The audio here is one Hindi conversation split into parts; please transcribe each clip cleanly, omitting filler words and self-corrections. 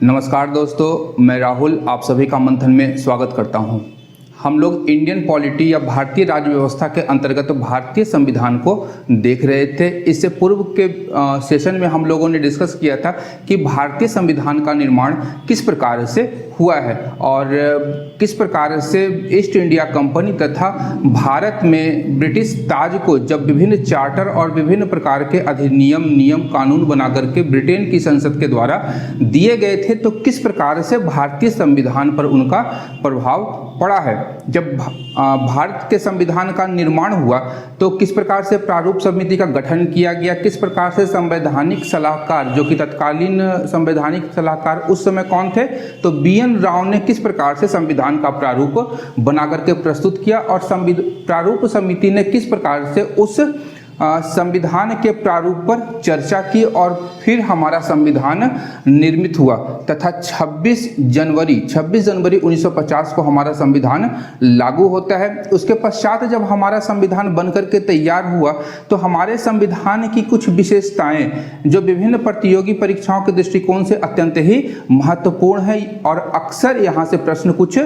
नमस्कार दोस्तों, मैं राहुल आप सभी का मंथन में स्वागत करता हूं। हम लोग इंडियन पॉलिटी या भारतीय राज्य व्यवस्था के अंतर्गत भारतीय संविधान को देख रहे थे। इससे पूर्व के सेशन में हम लोगों ने डिस्कस किया था कि भारतीय संविधान का निर्माण किस प्रकार से हुआ है और किस प्रकार से ईस्ट इंडिया कंपनी तथा भारत में ब्रिटिश ताज को जब विभिन्न चार्टर और विभिन्न प्रकार के अधिनियम नियम कानून बना करके ब्रिटेन की संसद के द्वारा दिए गए थे, तो किस प्रकार से भारतीय संविधान पर उनका प्रभाव पड़ा है। जब भारत के संविधान का निर्माण हुआ तो किस प्रकार से प्रारूप समिति का गठन किया गया, किस प्रकार से संवैधानिक सलाहकार, जो कि तत्कालीन संवैधानिक सलाहकार उस समय कौन थे, तो BN राव ने किस प्रकार से संविधान का प्रारूप बना करके प्रस्तुत किया और प्रारूप समिति ने किस प्रकार से उस संविधान के प्रारूप पर चर्चा की और फिर हमारा संविधान निर्मित हुआ तथा 26 जनवरी 1950 को हमारा संविधान लागू होता है। उसके पश्चात जब हमारा संविधान बनकर के तैयार हुआ तो हमारे संविधान की कुछ विशेषताएं जो विभिन्न प्रतियोगी परीक्षाओं के दृष्टिकोण से अत्यंत ही महत्वपूर्ण है और अक्सर यहाँ से प्रश्न कुछ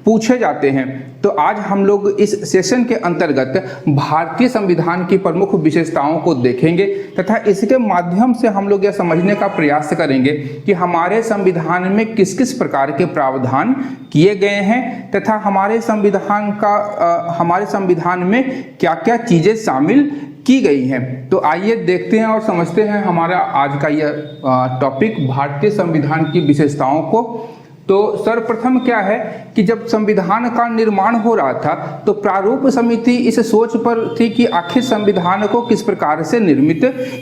पूछे जाते हैं। तो आज हम लोग इस सेशन के अंतर्गत भारतीय संविधान की प्रमुख विशेषताओं को देखेंगे तथा इसके माध्यम से हम लोग यह समझने का प्रयास करेंगे कि हमारे संविधान में किस किस प्रकार के प्रावधान किए गए हैं तथा हमारे संविधान में क्या क्या चीजें शामिल की गई हैं। तो आइए देखते हैं और समझते हैं हमारा आज का यह टॉपिक भारतीय संविधान की विशेषताओं को। तो सर्वप्रथम क्या है कि जब संविधान का निर्माण हो रहा था तो प्रारूप समिति इस सोच पर थी कि आखिर संविधान को किस प्रकार से निर्मित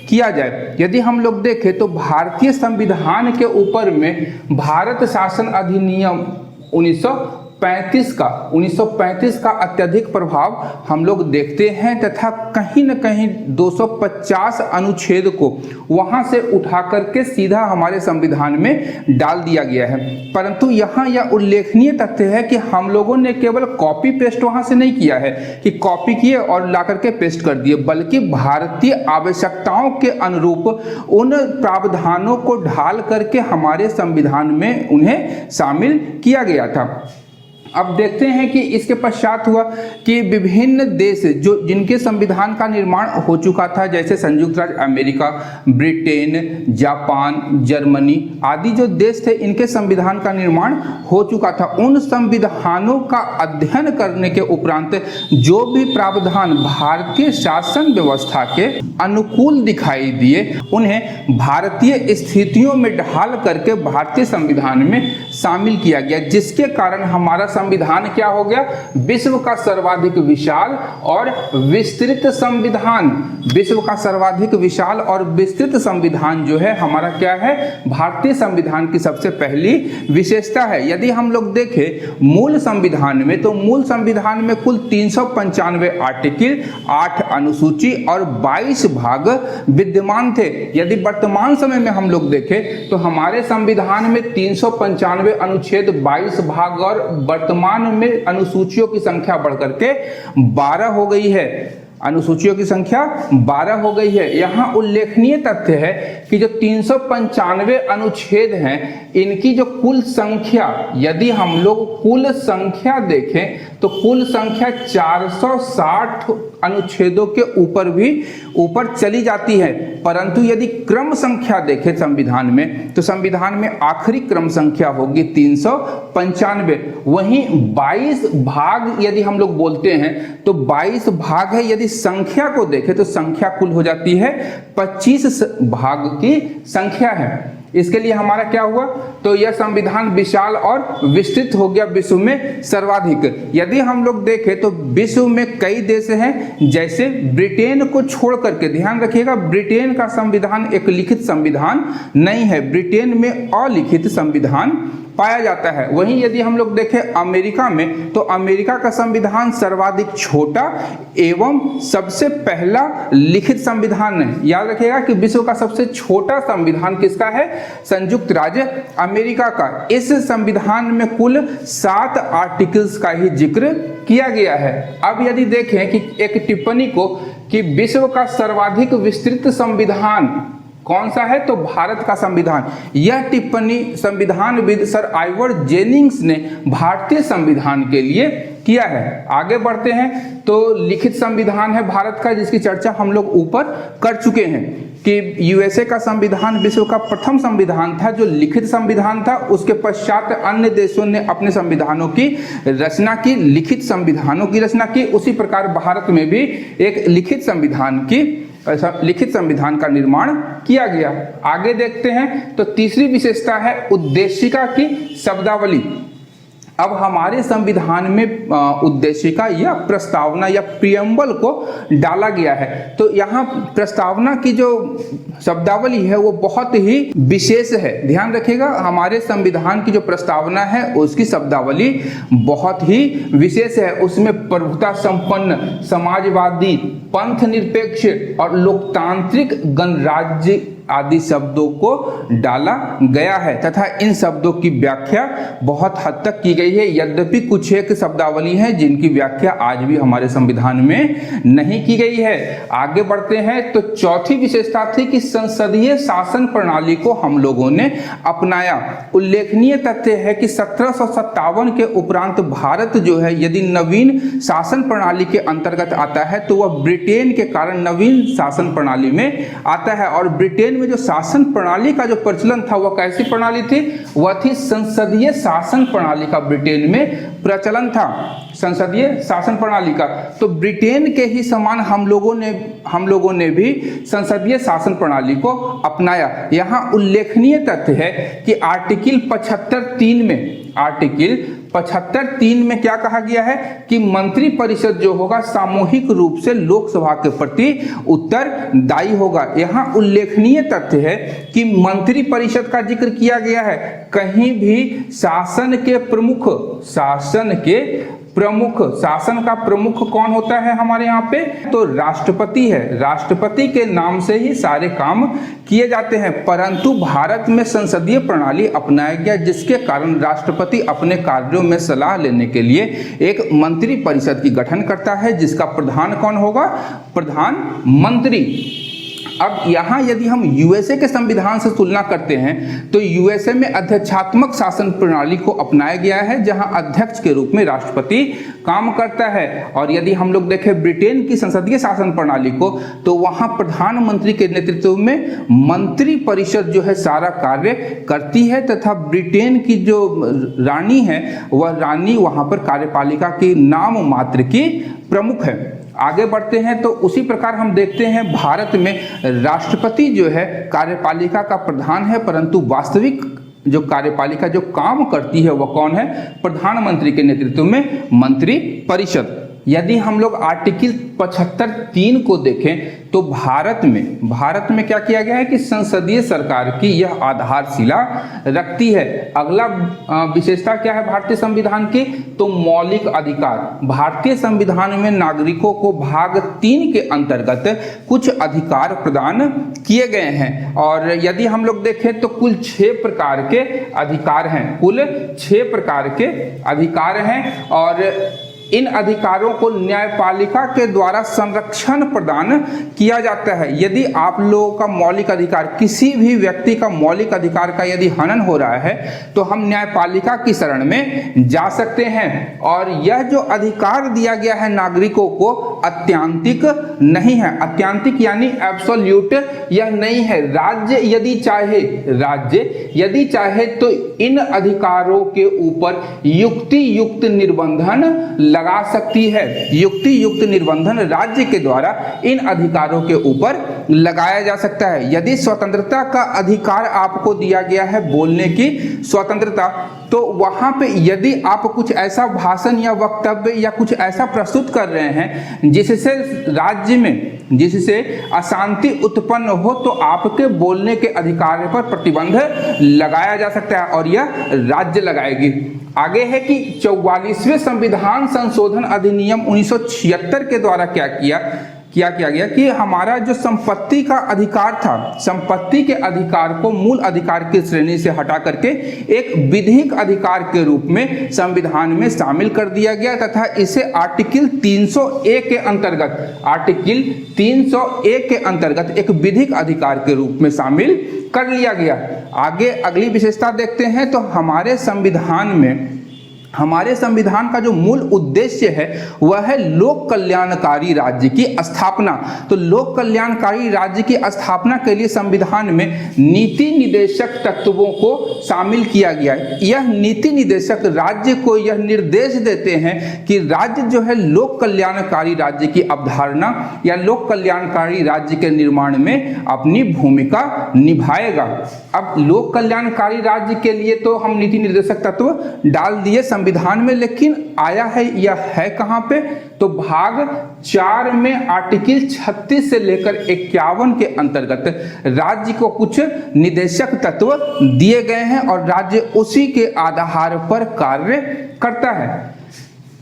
किया जाए। यदि हम लोग देखें तो भारतीय संविधान के ऊपर में भारत शासन अधिनियम 1935 का अत्यधिक प्रभाव हम लोग देखते हैं तथा कहीं न कहीं 250 अनुच्छेद को वहां से उठा करके सीधा हमारे संविधान में डाल दिया गया है। परंतु यहाँ यह उल्लेखनीय तथ्य है कि हम लोगों ने केवल कॉपी पेस्ट वहां से नहीं किया है कि कॉपी किए और ला करके पेस्ट कर दिए, बल्कि भारतीय आवश्यकताओं के अनुरूप उन प्रावधानों को ढाल करके हमारे संविधान में उन्हें शामिल किया गया था। अब देखते हैं कि इसके पश्चात हुआ कि विभिन्न देश जो जिनके संविधान का निर्माण हो चुका था, जैसे संयुक्त राज्य अमेरिका, ब्रिटेन, जापान, जर्मनी आदि जो देश थे, इनके संविधान का निर्माण हो चुका था। उन संविधानों का अध्ययन करने के उपरांत जो भी प्रावधान भारतीय शासन व्यवस्था के अनुकूल दिखाई दिए उन्हें भारतीय स्थितियों में ढाल करके भारतीय संविधान में शामिल किया गया, जिसके कारण हमारा संविधान क्या हो गया, विश्व का सर्वाधिक विशाल और विस्तृत संविधान। विश्व का सर्वाधिक विशाल और विस्तृत संविधान जो है हमारा क्या है, भारतीय संविधान की सबसे पहली विशेषता है। यदि हम लोग देखें मूल संविधान में, तो मूल संविधान में कुल 395 आर्टिकल, 8 अनुसूची और 22 भाग विद्यमान थे। यदि वर्तमान समय में हम लोग देखें तो हमारे संविधान में 395 अनुच्छेद, 22 भाग और वर्तमान में अनुसूचियों की संख्या बढ़कर के 12 हो गई है। अनुसूचियों की संख्या 12 हो गई है। यहाँ उल्लेखनीय तथ्य है कि जो 395 अनुच्छेद हैं, इनकी जो कुल संख्या, यदि हम लोग कुल संख्या देखें तो कुल संख्या 460 अनुच्छेदों के ऊपर चली जाती है। परंतु यदि क्रम संख्या देखें संविधान में, तो संविधान में आखिरी क्रम संख्या होगी 395। वहीं 22 भाग यदि हम लोग बोलते हैं तो 22 भाग है। यदि संख्या को देखें तो संख्या कुल हो जाती है 25 भाग की संख्या है। इसके लिए हमारा क्या हुआ, तो यह संविधान विशाल और विस्तृत हो गया, विश्व में सर्वाधिक। यदि हम लोग देखें तो विश्व में कई देश हैं, जैसे ब्रिटेन को छोड़ करके, ध्यान रखिएगा ब्रिटेन का संविधान एक लिखित संविधान नहीं है, ब्रिटेन में अलिखित संविधान पाया जाता है। वहीं यदि हम लोग देखें अमेरिका में, तो अमेरिका का संविधान सर्वाधिक छोटा एवं सबसे पहला लिखित संविधान है। याद रखिएगा कि विश्व का सबसे छोटा संविधान किसका है, संयुक्त राज्य अमेरिका का। इस संविधान में कुल 7 आर्टिकल्स का ही जिक्र किया गया है। अब यदि देखें कि एक टिप्पणी को कि विश्व का सर्वाधिक विस्तृत संविधान कौन सा है? तो भारत का संविधान। यह टिप्पणी संविधानविद सर आइवर जेनिंग्स ने भारतीय संविधान के लिए किया है। आगे बढ़ते हैं तो लिखित संविधान है भारत का, जिसकी चर्चा हम लोग ऊपर कर चुके हैं कि यूएसए का संविधान विश्व का प्रथम संविधान था जो लिखित संविधान था। उसके पश्चात अन्य देशों ने अपने संविधानों की रचना की, लिखित संविधानों की रचना की। उसी प्रकार भारत में भी एक लिखित संविधान का निर्माण किया गया। आगे देखते हैं तो तीसरी विशेषता है उद्देशिका की शब्दावली। अब हमारे संविधान में उद्देशिका या प्रस्तावना या प्रियम्बल को डाला गया है। तो यहाँ प्रस्तावना की जो शब्दावली है वो बहुत ही विशेष है। ध्यान रखिएगा, हमारे संविधान की जो प्रस्तावना है उसकी शब्दावली बहुत ही विशेष है। उसमें प्रभुता संपन्न, समाजवादी, पंथ निरपेक्ष और लोकतांत्रिक गणराज्य आदि शब्दों को डाला गया है तथा इन शब्दों की व्याख्या बहुत हद तक की गई है। यद्यपि कुछ एक शब्दावली है जिनकी व्याख्या आज भी हमारे संविधान में नहीं की गई है। आगे बढ़ते हैं तो चौथी विशेषता थी कि संसदीय शासन प्रणाली को हम लोगों ने अपनाया। उल्लेखनीय तथ्य है कि 1757 के उपरांत भारत जो है यदि नवीन शासन प्रणाली के अंतर्गत आता है तो वह ब्रिटेन के कारण नवीन शासन प्रणाली में आता है। और ब्रिटेन में जो शासन प्रणाली का जो प्रचलन था वह कैसी प्रणाली थी? वह थी संसदीय शासन प्रणाली का ब्रिटेन में प्रचलन था, संसदीय शासन प्रणाली का। तो ब्रिटेन के ही समान हम लोगों ने भी संसदीय शासन प्रणाली को अपनाया। यहाँ उल्लेखनीय तथ्य है कि आर्टिकल 75(3) में क्या कहा गया है कि मंत्री परिषद जो होगा सामूहिक रूप से लोकसभा के प्रति उत्तरदायी होगा। यहाँ उल्लेखनीय तथ्य है कि मंत्री परिषद का जिक्र किया गया है। कहीं भी शासन का प्रमुख कौन होता है हमारे यहाँ पे? तो राष्ट्रपति है। राष्ट्रपति के नाम से ही सारे काम किए जाते हैं। परंतु भारत में संसदीय प्रणाली अपनाया गया जिसके कारण राष्ट्रपति अपने कार्यों में सलाह लेने के लिए एक मंत्री परिषद की गठन करता है जिसका प्रधान कौन होगा? प्रधानमंत्री। अब यहाँ यदि हम यूएसए के संविधान से तुलना करते हैं तो यूएसए में अध्यक्षात्मक शासन प्रणाली को अपनाया गया है जहाँ अध्यक्ष के रूप में राष्ट्रपति काम करता है। और यदि हम लोग देखें ब्रिटेन की संसदीय शासन प्रणाली को तो वहाँ प्रधानमंत्री के नेतृत्व में मंत्री परिषद जो है सारा कार्य करती है तथा ब्रिटेन की जो रानी है वह रानी वहाँ पर कार्यपालिका की नाम मात्र की प्रमुख है। आगे बढ़ते हैं तो उसी प्रकार हम देखते हैं भारत में राष्ट्रपति जो है कार्यपालिका का प्रधान है, परंतु वास्तविक जो कार्यपालिका जो काम करती है वह कौन है? प्रधानमंत्री के नेतृत्व में मंत्री परिषद। यदि हम लोग आर्टिकल 75(3) को देखें तो भारत में क्या किया गया है कि संसदीय सरकार की यह आधारशिला रखती है। अगला विशेषता क्या है भारतीय संविधान की? तो मौलिक अधिकार। भारतीय संविधान में नागरिकों को भाग 3 के अंतर्गत कुछ अधिकार प्रदान किए गए हैं। और यदि हम लोग देखें तो कुल 6 प्रकार के अधिकार हैं और इन अधिकारों को न्यायपालिका के द्वारा संरक्षण प्रदान किया जाता है। यदि आप लोगों का मौलिक अधिकार, किसी भी व्यक्ति का मौलिक अधिकार का यदि हनन हो रहा है तो हम न्यायपालिका की शरण में जा सकते हैं। और यह जो अधिकार दिया गया है नागरिकों को अत्यांतिक नहीं है। अत्यांतिक यानी एब्सोल्यूट यह नहीं है। राज्य यदि चाहे तो इन अधिकारों के ऊपर युक्ति युक्त निर्बंधन लगा सकती है। युक्ति युक्त निर्बंधन राज्य के द्वारा इन अधिकारों के ऊपर लगाया जा सकता है। यदि स्वतंत्रता का अधिकार आपको दिया गया है, बोलने की स्वतंत्रता, तो वहां पे यदि आप कुछ ऐसा भाषण या वक्तव्य या कुछ ऐसा प्रस्तुत कर रहे हैं जिससे राज्य में अशांति उत्पन्न हो तो आपके बोलने के अधिकार पर प्रतिबंध लगाया जा सकता है और यह राज्य लगाएगी। आगे है कि 44वें संविधान संशोधन अधिनियम 1976 के द्वारा क्या किया क्या किया गया कि हमारा जो संपत्ति का अधिकार था, संपत्ति के अधिकार को मूल अधिकार की श्रेणी से हटा करके एक विधिक अधिकार के रूप में संविधान में शामिल कर दिया गया तथा इसे आर्टिकल 301 के अंतर्गत, आर्टिकल 301 के अंतर्गत एक विधिक अधिकार के रूप में शामिल कर लिया गया। आगे अगली विशेषता देखते हैं तो हमारे संविधान का जो मूल उद्देश्य है वह है लोक कल्याणकारी राज्य की स्थापना। तो लोक कल्याणकारी राज्य की स्थापना के लिए संविधान में नीति निदेशक तत्वों को शामिल किया गया है। यह नीति निदेशक राज्य को यह निर्देश देते हैं कि राज्य जो है लोक कल्याणकारी राज्य की अवधारणा या लोक कल्याणकारी राज्य के निर्माण में अपनी भूमिका निभाएगा। अब लोक कल्याणकारी राज्य के लिए तो हम नीति निर्देशक तत्व डाल दिए संविधान में, लेकिन आया है यह है कहां पे? तो भाग 4 में आर्टिकल 36 से लेकर 51 के अंतर्गत राज्य को कुछ निदेशक तत्व दिए गए हैं और राज्य उसी के आधार पर कार्य करता है।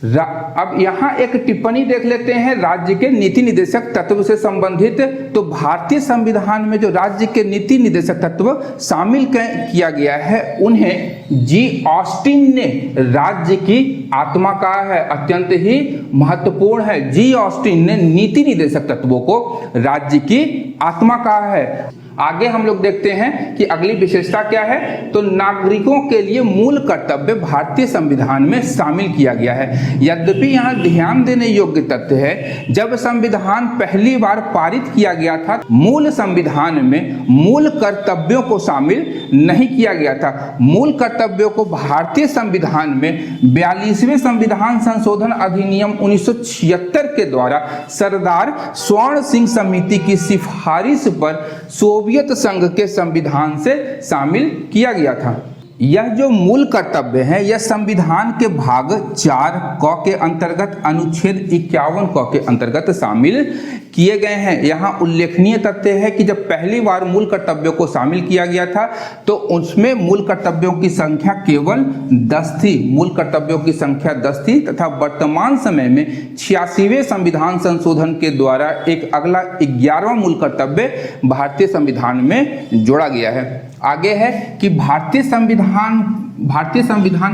अब यहाँ एक टिप्पणी देख लेते हैं राज्य के नीति निदेशक तत्व से संबंधित। तो भारतीय संविधान में जो राज्य के नीति निदेशक तत्व शामिल किया गया है उन्हें जी ऑस्टिन ने राज्य की आत्मा कहा है। अत्यंत ही महत्वपूर्ण है, जी ऑस्टिन ने नीति निदेशक तत्वों को राज्य की आत्मा कहा है। आगे हम लोग देखते हैं कि अगली विशेषता क्या है। तो नागरिकों के लिए मूल कर्तव्य भारतीय संविधान में शामिल किया गया है। यद्यपि यहाँ ध्यान देने योग्य तथ्य है, जब संविधान पहली बार पारित किया गया था मूल संविधान में मूल कर्तव्यों को शामिल नहीं किया गया था। मूल कर्तव्यों को भारतीय संविधान में 42वें संविधान संशोधन अधिनियम 1976 के द्वारा सरदार स्वर्ण सिंह समिति की सिफारिश पर सोवियत संघ के संविधान से शामिल किया गया था। यह जो मूल कर्तव्य है यह संविधान के भाग 4 क के अंतर्गत अनुच्छेद 51 क के अंतर्गत शामिल किए गए हैं। यहाँ उल्लेखनीय तथ्य है कि जब पहली बार मूल कर्तव्यों को शामिल किया गया था तो उसमें मूल कर्तव्यों की संख्या केवल 10 थी, मूल कर्तव्यों की संख्या 10 थी तथा वर्तमान समय में 86वें संविधान संशोधन के द्वारा एक अगला 11वां मूल कर्तव्य भारतीय संविधान में जोड़ा गया है। आगे है कि भारतीय संविधान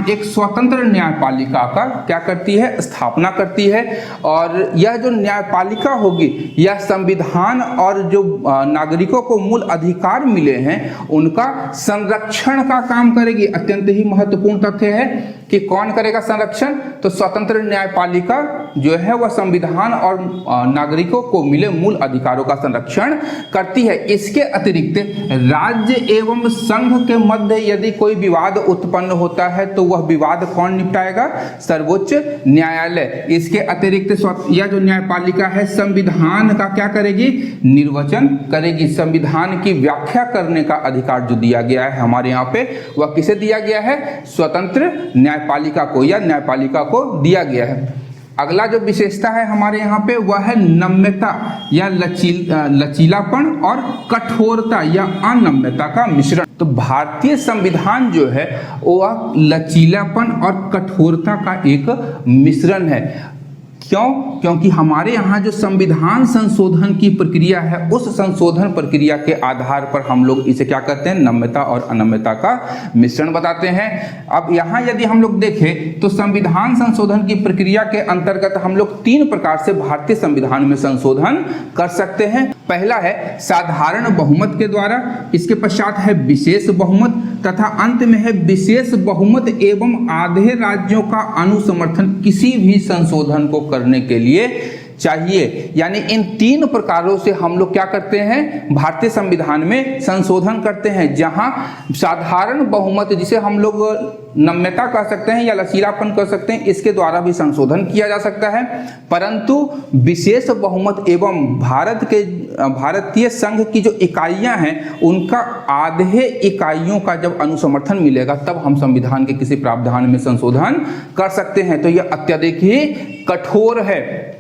एक स्वतंत्र न्यायपालिका का क्या करती है? स्थापना करती है। और यह जो न्यायपालिका होगी यह संविधान और जो नागरिकों को मूल अधिकार मिले हैं उनका संरक्षण का काम करेगी। अत्यंत ही महत्वपूर्ण तथ्य है कि कौन करेगा संरक्षण? तो स्वतंत्र न्यायपालिका जो है वह संविधान और नागरिकों को मिले मूल अधिकारों का संरक्षण करती है। इसके अतिरिक्त राज्य एवं संघ के मध्य यदि कोई विवाद उत्पन्न होता है तो वह विवाद कौन निपटाएगा? सर्वोच्च न्यायालय। इसके अतिरिक्त यह जो न्यायपालिका है संविधान का क्या करेगी? निर्वचन करेगी। संविधान की व्याख्या करने का अधिकार जो दिया गया है हमारे यहाँ पे वह किसे दिया गया है? स्वतंत्र न्यायपालिका को या न्यायपालिका को दिया गया है। अगला जो विशेषता है हमारे यहाँ पे वह है नम्यता या लचीलापन और कठोरता या अनम्यता का मिश्रण। तो भारतीय संविधान जो है वह लचीलापन और कठोरता का एक मिश्रण है। क्यों? क्योंकि हमारे यहाँ जो संविधान संशोधन की प्रक्रिया है उस संशोधन प्रक्रिया के आधार पर हम लोग इसे क्या करते हैं? नम्यता और अनम्यता का मिश्रण बताते हैं। अब यहाँ यदि हम लोग देखें तो संविधान संशोधन की प्रक्रिया के अंतर्गत हम लोग 3 प्रकार से भारतीय संविधान में संशोधन कर सकते हैं। पहला है साधारण बहुमत के द्वारा, इसके पश्चात है विशेष बहुमत तथा अंत में है विशेष बहुमत एवं आधे राज्यों का अनुसमर्थन किसी भी संशोधन को करने के लिए चाहिए। यानी इन 3 प्रकारों से हम लोग क्या करते हैं? भारतीय संविधान में संशोधन करते हैं। जहां साधारण बहुमत जिसे हम लोग नम्यता कह सकते हैं या लचीलापन कह सकते हैं, इसके द्वारा भी संशोधन किया जा सकता है। परंतु विशेष बहुमत एवं भारतीय संघ की जो इकाइयां हैं उनका आधे इकाइयों का जब अनुसमर्थन मिलेगा तब हम संविधान के किसी प्रावधान में संशोधन कर सकते हैं। तो यह अत्यधिक ही कठोर है।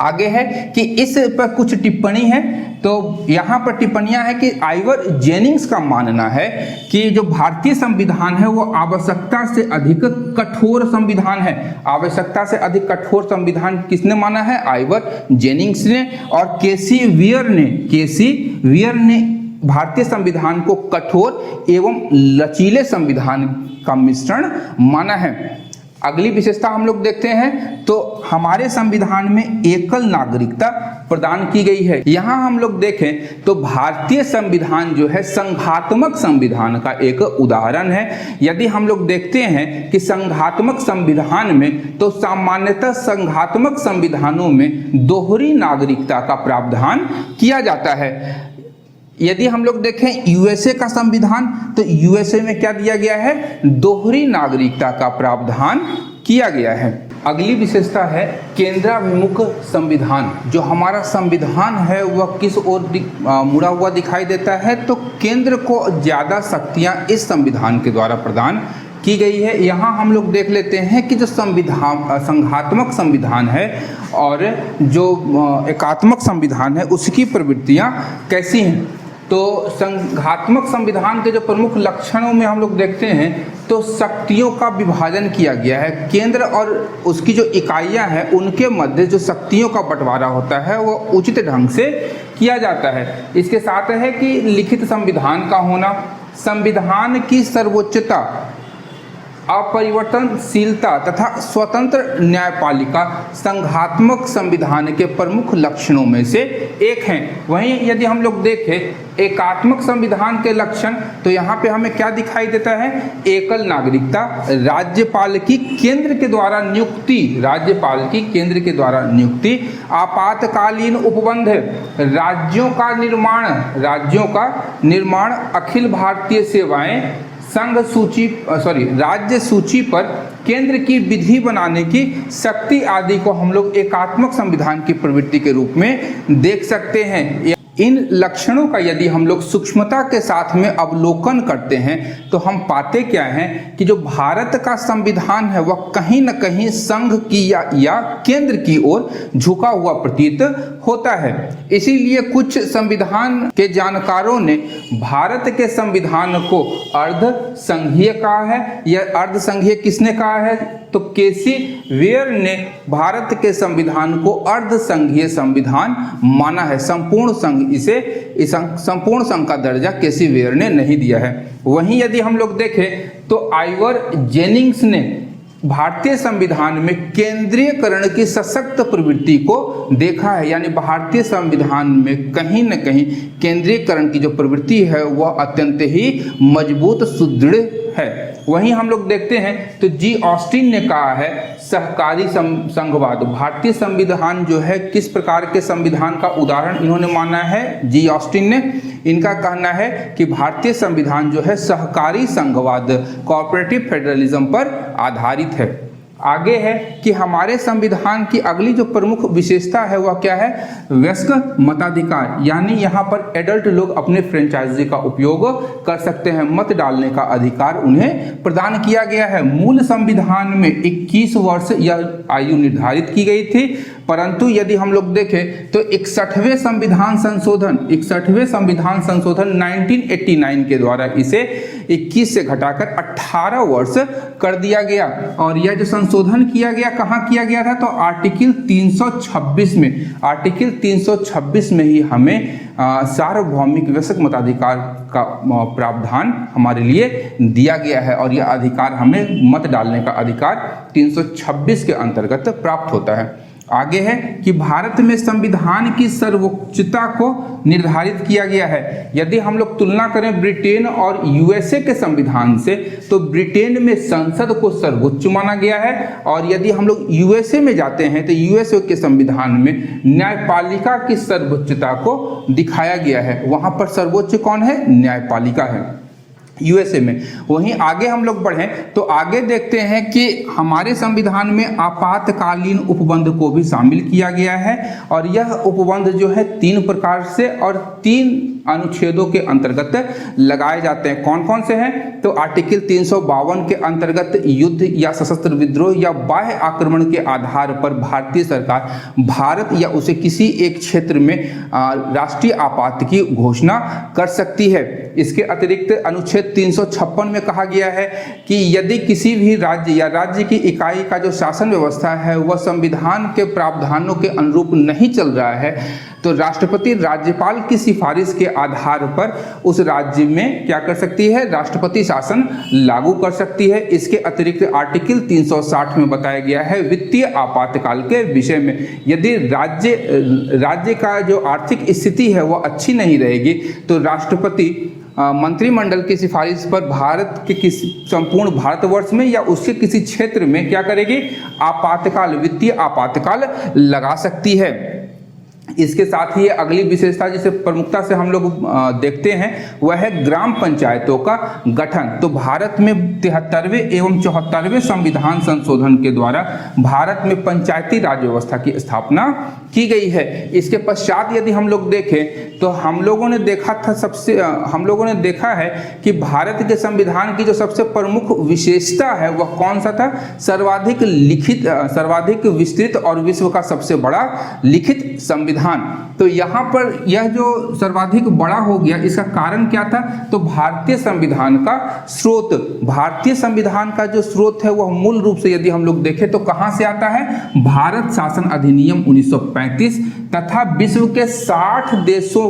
आगे है कि इस पर कुछ टिप्पणी है। तो यहाँ पर टिप्पणियां है कि आइवर जेनिंग्स का मानना है कि जो भारतीय संविधान है वो आवश्यकता से अधिक कठोर संविधान है। आवश्यकता से अधिक कठोर संविधान किसने माना है? आइवर जेनिंग्स ने। और केसी वियर ने भारतीय संविधान को कठोर एवं लचीले संविधान का मिश्रण माना है। अगली विशेषता हम लोग देखते हैं तो हमारे संविधान में एकल नागरिकता प्रदान की गई है। यहाँ हम लोग देखें तो भारतीय संविधान जो है संघात्मक संविधान का एक उदाहरण है। यदि हम लोग देखते हैं कि संघात्मक संविधान में, तो सामान्यतः संघात्मक संविधानों में दोहरी नागरिकता का प्रावधान किया जाता है। यदि हम लोग देखें यूएसए का संविधान, तो यूएसए में क्या दिया गया है? दोहरी नागरिकता का प्रावधान किया गया है। अगली विशेषता है केंद्राभिमुख संविधान। जो हमारा संविधान है वह किस ओर मुड़ा हुआ दिखाई देता है? तो केंद्र को ज़्यादा शक्तियां इस संविधान के द्वारा प्रदान की गई है। यहाँ हम लोग देख लेते हैं कि जो संघात्मक संविधान है और जो एकात्मक संविधान है उसकी प्रवृत्तियाँ कैसी हैं। तो संघात्मक संविधान के जो प्रमुख लक्षणों में हम लोग देखते हैं तो शक्तियों का विभाजन किया गया है। केंद्र और उसकी जो इकाइयां हैं उनके मध्य जो शक्तियों का बंटवारा होता है वो उचित ढंग से किया जाता है। इसके साथ है कि लिखित संविधान का होना, संविधान की सर्वोच्चता, अपरिवर्तनशीलता तथा स्वतंत्र न्यायपालिका संघात्मक संविधान के प्रमुख लक्षणों में से एक हैं। वहीं यदि हम लोग देखें एकात्मक संविधान के लक्षण, तो यहाँ पे हमें क्या दिखाई देता है? एकल नागरिकता, राज्यपाल की केंद्र के द्वारा नियुक्ति, आपातकालीन उपबंध, राज्यों का निर्माण, अखिल भारतीय सेवाएं, राज्य सूची पर केंद्र की विधि बनाने की शक्ति आदि को हम लोग एकात्मक संविधान की प्रवृत्ति के रूप में देख सकते हैं। इन लक्षणों का यदि हम लोग सूक्ष्मता के साथ में अवलोकन करते हैं तो हम पाते क्या हैं कि जो भारत का संविधान है वह कहीं न कहीं संघ की या केंद्र की ओर झुका हुआ प्रतीत होता है। इसीलिए कुछ संविधान के जानकारों ने भारत के संविधान को अर्ध संघीय कहा है। यह अर्ध संघीय किसने कहा है? तो केसी वेयर ने भारत के संविधान को अर्ध संघीय संविधान माना है। संपूर्ण संघ का दर्जा केसी वेयर ने नहीं दिया है। वहीं यदि हम लोग देखें तो आइवर जेनिंग्स ने भारतीय संविधान में केंद्रीयकरण की सशक्त प्रवृत्ति को देखा है। यानी भारतीय संविधान में कहीं न कहीं केंद्रीयकरण की जो प्रवृत्ति है वह अत्यंत ही मजबूत सुदृढ़ है। वहीं हम लोग देखते हैं तो जी ऑस्टिन ने कहा है सहकारी संघवाद। भारतीय संविधान जो है किस प्रकार के संविधान का उदाहरण इन्होंने माना है? जी ऑस्टिन ने। इनका कहना है कि भारतीय संविधान जो है सहकारी संघवाद, कोऑपरेटिव फेडरलिज्म पर आधारित है। आगे है कि हमारे संविधान की अगली जो प्रमुख विशेषता है वह क्या है? वयस्क मताधिकार। यानी यहाँ पर एडल्ट लोग अपने फ्रेंचाइजी का उपयोग कर सकते हैं, मत डालने का अधिकार उन्हें प्रदान किया गया है। मूल संविधान में 21 वर्ष यह आयु निर्धारित की गई थी, परंतु यदि हम लोग देखें तो 61वें संविधान संशोधन 1989 के द्वारा इसे 21 से घटाकर 18 वर्ष कर दिया गया। और यह जो संशोधन किया गया कहाँ किया गया था? तो आर्टिकल 326 में ही हमें सार्वभौमिक वयस्क मताधिकार का प्रावधान हमारे लिए दिया गया है और यह अधिकार हमें मत डालने का अधिकार 326 के अंतर्गत प्राप्त होता है। आगे है कि भारत में संविधान की सर्वोच्चता को निर्धारित किया गया है। यदि हम लोग तुलना करें ब्रिटेन और यूएसए के संविधान से, तो ब्रिटेन में संसद को सर्वोच्च माना गया है और यदि हम लोग यूएसए में जाते हैं तो यूएसए के संविधान में न्यायपालिका की सर्वोच्चता को दिखाया गया है। वहां पर सर्वोच्च कौन है? न्यायपालिका है यूएसए में। वहीं आगे हम लोग बढ़ें तो आगे देखते हैं कि हमारे संविधान में आपातकालीन उपबंध को भी शामिल किया गया है और यह उपबंध जो है 3 प्रकार से और 3 अनुच्छेदों के अंतर्गत लगाए जाते हैं। कौन कौन से हैं? तो आर्टिकल 352 के अंतर्गत युद्ध या सशस्त्र विद्रोह या बाह्य आक्रमण के आधार पर भारतीय सरकार भारत या उसे किसी एक क्षेत्र में राष्ट्रीय आपात की घोषणा कर सकती है। इसके अतिरिक्त अनुच्छेद 356 में कहा गया है कि यदि किसी भी राज्य या राज्य की इकाई का जो शासन व्यवस्था है वह संविधान के प्रावधानों के अनुरूप नहीं चल रहा है तो राष्ट्रपति राज्यपाल की सिफारिश के आधार पर उस राज्य में क्या कर सकती है? राष्ट्रपति शासन लागू कर सकती है। इसके अतिरिक्त आर्टिकल 360 में बताया गया है वित्तीय आपातकाल के विषय में, यदि राज्य का जो आर्थिक स्थिति है वह अच्छी नहीं रहेगी तो राष्ट्रपति मंत्रिमंडल की सिफारिश पर भारत के किसी संपूर्ण भारतवर्ष में या उसके किसी क्षेत्र में क्या करेगी? आपातकाल, वित्तीय आपातकाल लगा सकती है। इसके साथ ही अगली विशेषता जिसे प्रमुखता से हम लोग देखते हैं वह है ग्राम पंचायतों का गठन। तो भारत में 73वें एवं 74वें संविधान संशोधन के द्वारा भारत में पंचायती राज व्यवस्था की स्थापना की गई है। इसके पश्चात यदि हम लोग देखें तो हम लोगों ने देखा है कि भारत के संविधान की जो सबसे प्रमुख विशेषता है वह कौन सा था? सर्वाधिक लिखित, सर्वाधिक विस्तृत और विश्व का सबसे बड़ा लिखित संविधान। तो यहाँ पर यह जो सर्वाधिक बड़ा हो गया इसका कारण क्या था? तो भारतीय संविधान का स्रोत, भारतीय संविधान का जो स्रोत है वह मूल रूप से यदि हम लोग देखें तो कहाँ से आता है? भारत शासन अधिनियम 1935 तथा विश्व के 60 देशों,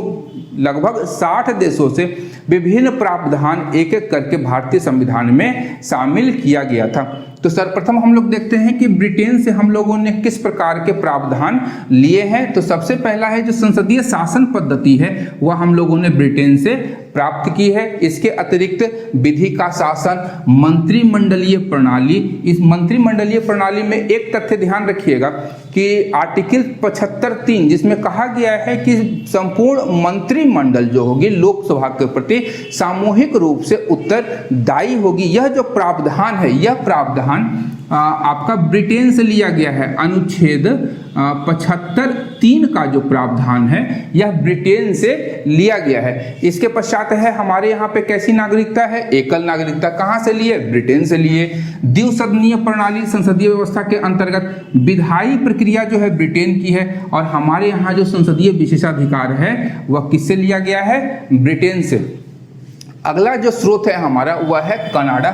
लगभग 60 देशों से विभिन्न प्रावधान एक एक करके भारतीय संविधान में शामिल किया गया था। तो सर्वप्रथम हम लोग देखते हैं कि ब्रिटेन से हम लोगों ने किस प्रकार के प्रावधान लिए हैं। तो सबसे पहला है जो संसदीय शासन पद्धति है वह हम लोगों ने ब्रिटेन से प्राप्त की है। इसके अतिरिक्त विधि का शासन, मंत्रिमंडलीय प्रणाली। इस मंत्रिमंडलीय प्रणाली में एक तथ्य ध्यान रखिएगा कि आर्टिकल 75(3) जिसमें कहा गया है कि संपूर्ण मंत्रिमंडल जो होगी लोकसभा के प्रति सामूहिक रूप से उत्तरदायी होगी। यह जो प्रावधान है यह प्रावधान आपका ब्रिटेन से लिया गया है। अनुच्छेद 75(3) का जो प्रावधान है यह ब्रिटेन से लिया गया है। इसके पश्चात है हमारे यहाँ पे कैसी नागरिकता है? एकल नागरिकता। कहाँ से लिए? ब्रिटेन से लिए। द्विसदनीय प्रणाली संसदीय व्यवस्था के अंतर्गत विधायी प्रक्रिया जो है ब्रिटेन की है और हमारे यहाँ जो संसदीय विशेषाधिकार है वह किससे लिया गया है? ब्रिटेन से। अगला जो स्रोत है हमारा वह है कनाडा।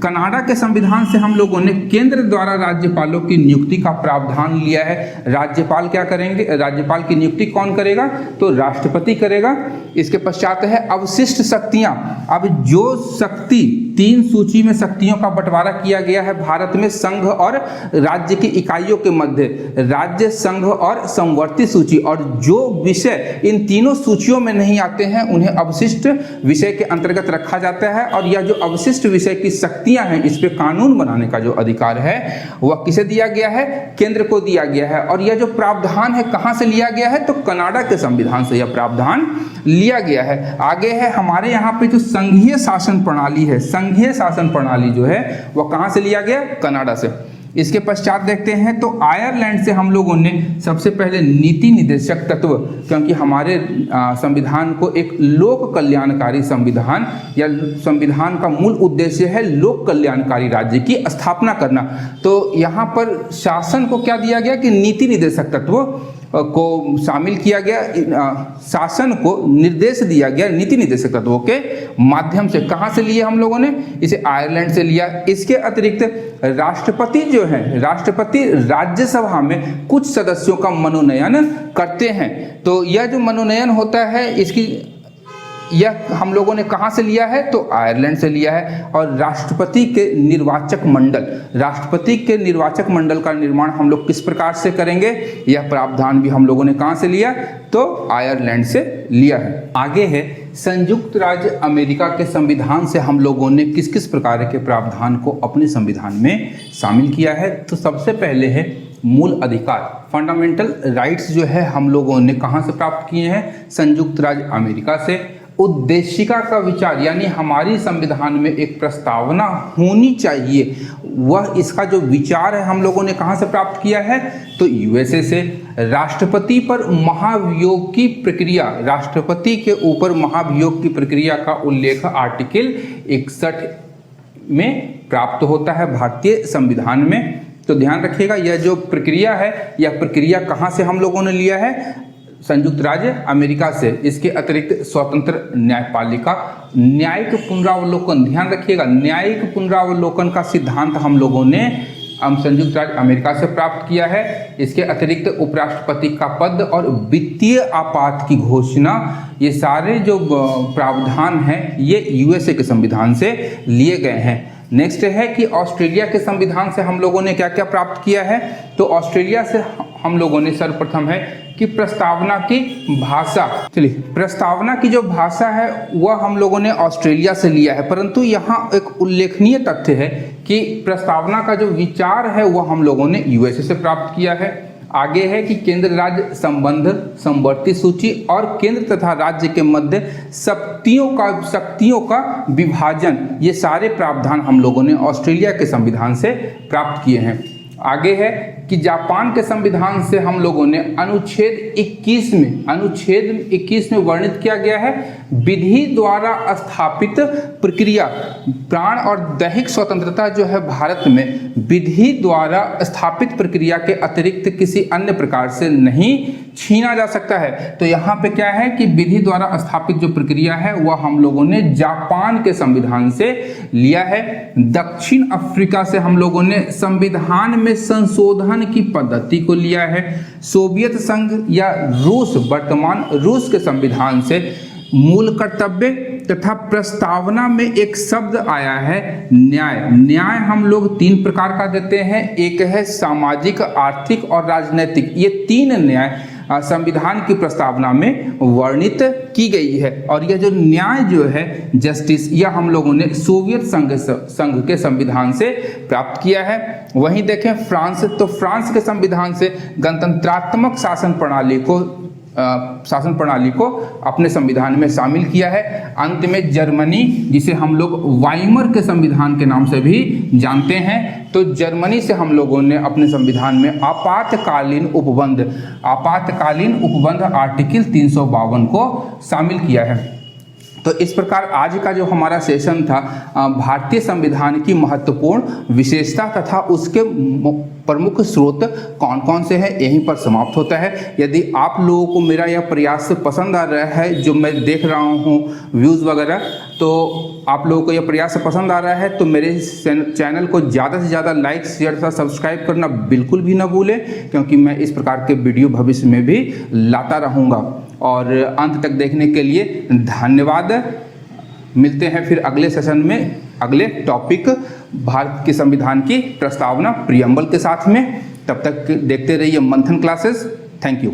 कनाडा के संविधान से हम लोगों ने केंद्र द्वारा राज्यपालों की नियुक्ति का प्रावधान लिया है। राज्यपाल क्या करेंगे? राज्यपाल की नियुक्ति कौन करेगा? तो राष्ट्रपति करेगा। इसके पश्चात है अवशिष्ट शक्तियां। अब जो शक्ति 3 सूची में शक्तियों का बंटवारा किया गया है भारत में संघ और राज्य की इकाइयों के मध्य, राज्य, संघ और समवर्ती सूची, और जो विषय इन तीनों सूचियों में नहीं आते हैं उन्हें अवशिष्ट विषय के अंतर्गत रखा जाता है। और यह जो अवशिष्ट विषय की शक्तियां हैं इस पे कानून बनाने का जो अधिकार है वह किसे दिया गया है? केंद्र को दिया गया है। और यह जो प्रावधान है कहां से लिया गया है? तो कनाडा के संविधान से यह प्रावधान लिया गया है। आगे है हमारे यहाँ पे जो संघीय शासन प्रणाली है, संघीय शासन प्रणाली जो है वह कहां से लिया गया? कनाडा से। इसके पश्चात देखते हैं तो आयरलैंड से हम लोगों ने सबसे पहले नीति निदेशक तत्व, क्योंकि हमारे संविधान को एक लोक कल्याणकारी संविधान या संविधान का मूल उद्देश्य है लोक कल्याणकारी राज्य की स्थापना करना। तो यहाँ पर शासन को क्या दिया गया कि नीति निदेशक तत्व को शामिल किया गया, शासन को निर्देश दिया गया नीति निदेशक तत्वों के माध्यम से। कहां से लिए हम लोगों ने? इसे आयरलैंड से लिया। इसके अतिरिक्त राष्ट्रपति जो है, राष्ट्रपति राज्यसभा में कुछ सदस्यों का मनोनयन करते हैं। तो यह जो मनोनयन होता है इसकी यह हम लोगों ने कहां से लिया है? तो आयरलैंड से लिया है। और राष्ट्रपति के निर्वाचक मंडल, राष्ट्रपति के निर्वाचक मंडल का निर्माण हम लोग किस प्रकार से करेंगे? यह प्रावधान भी हम लोगों ने कहां से लिया? तो आयरलैंड से लिया है। आगे है संयुक्त राज्य अमेरिका के संविधान से हम लोगों ने किस किस प्रकार के प्रावधान को अपने संविधान में शामिल किया है। तो सबसे पहले है मूल अधिकार, फंडामेंटल राइट्स जो है हम लोगों ने कहां से प्राप्त किए हैं? संयुक्त राज्य अमेरिका से। उद्देशिका का विचार, यानी हमारी संविधान में एक प्रस्तावना होनी चाहिए, वह इसका जो विचार है हम लोगों ने कहाँ से प्राप्त किया है? तो यूएसए से। राष्ट्रपति पर महाभियोग की प्रक्रिया, राष्ट्रपति के ऊपर महाभियोग की प्रक्रिया का उल्लेख आर्टिकल 61 में प्राप्त होता है भारतीय संविधान में। तो ध्यान रखिएगा, यह जो प्रक्रिया है, यह प्रक्रिया कहाँ से हम लोगों ने लिया है? संयुक्त राज्य अमेरिका से। इसके अतिरिक्त स्वतंत्र न्यायपालिका, न्यायिक पुनरावलोकन, ध्यान रखिएगा, न्यायिक पुनरावलोकन का सिद्धांत हम लोगों ने संयुक्त राज्य अमेरिका से प्राप्त किया है। इसके अतिरिक्त उपराष्ट्रपति का पद और वित्तीय आपात की घोषणा, ये सारे जो प्रावधान हैं ये यूएसए के संविधान से लिए गए हैं। नेक्स्ट है कि ऑस्ट्रेलिया के संविधान से हम लोगों ने क्या क्या प्राप्त किया है? तो ऑस्ट्रेलिया से हम लोगों ने सर्वप्रथम है कि प्रस्तावना की भाषा, चलिए प्रस्तावना की जो भाषा है वह हम लोगों ने ऑस्ट्रेलिया से लिया है, परंतु यहाँ एक उल्लेखनीय तथ्य है कि प्रस्तावना का जो विचार है वह हम लोगों ने यूएसए से प्राप्त किया है। आगे है कि केंद्र राज्य संबंध, समवर्ती सूची और केंद्र तथा राज्य के मध्य शक्तियों का विभाजन, ये सारे प्रावधान हम लोगों ने ऑस्ट्रेलिया के संविधान से प्राप्त किए हैं। आगे है कि जापान के संविधान से हम लोगों ने अनुच्छेद 21 में वर्णित किया गया है विधि द्वारा स्थापित प्रक्रिया, प्राण और दैहिक स्वतंत्रता जो है भारत में विधि द्वारा स्थापित प्रक्रिया के अतिरिक्त किसी अन्य प्रकार से नहीं छीना जा सकता है। तो यहाँ पे क्या है कि विधि द्वारा स्थापित जो प्रक्रिया है वह हम लोगों ने जापान के संविधान से लिया है। दक्षिण अफ्रीका से हम लोगों ने संविधान में संशोधन की पद्धति को लिया है। सोवियत संघ या रूस, वर्तमान रूस के संविधान से मूल कर्तव्य तथा प्रस्तावना में एक शब्द आया है न्याय। न्याय हम लोग 3 प्रकार का देते हैं, एक है सामाजिक, आर्थिक और राजनीतिक। ये 3 न्याय संविधान की प्रस्तावना में वर्णित की गई है। और यह जो न्याय जो है जस्टिस, यह हम लोगों ने सोवियत संघ के संविधान से प्राप्त किया है। वहीं देखें फ्रांस, तो फ्रांस के संविधान से गणतंत्रात्मक शासन प्रणाली को अपने संविधान में शामिल किया है। अंत में जर्मनी, जिसे हम लोग वाइमर के संविधान के नाम से भी जानते हैं, तो जर्मनी से हम लोगों ने अपने संविधान में आपातकालीन उपबंध आर्टिकल 352 को शामिल किया है। तो इस प्रकार आज का जो हमारा सेशन था भारतीय संविधान की महत्वपूर्ण विशेषता तथा उसके प्रमुख स्रोत कौन कौन से हैं, यहीं पर समाप्त होता है। यदि आप लोगों को मेरा यह प्रयास पसंद आ रहा है, जो मैं देख रहा हूँ व्यूज़ वगैरह, तो आप लोगों को यह प्रयास पसंद आ रहा है तो मेरे चैनल को ज़्यादा से ज़्यादा लाइक, शेयर तथा सब्सक्राइब करना बिल्कुल भी ना भूलें, क्योंकि मैं इस प्रकार के वीडियो भविष्य में भी लाता रहूँगा। और अंत तक देखने के लिए धन्यवाद। मिलते हैं फिर अगले सेशन में अगले टॉपिक भारत के संविधान की प्रस्तावना प्रियम्बल के साथ में। तब तक देखते रहिए मंथन क्लासेस। Thank you.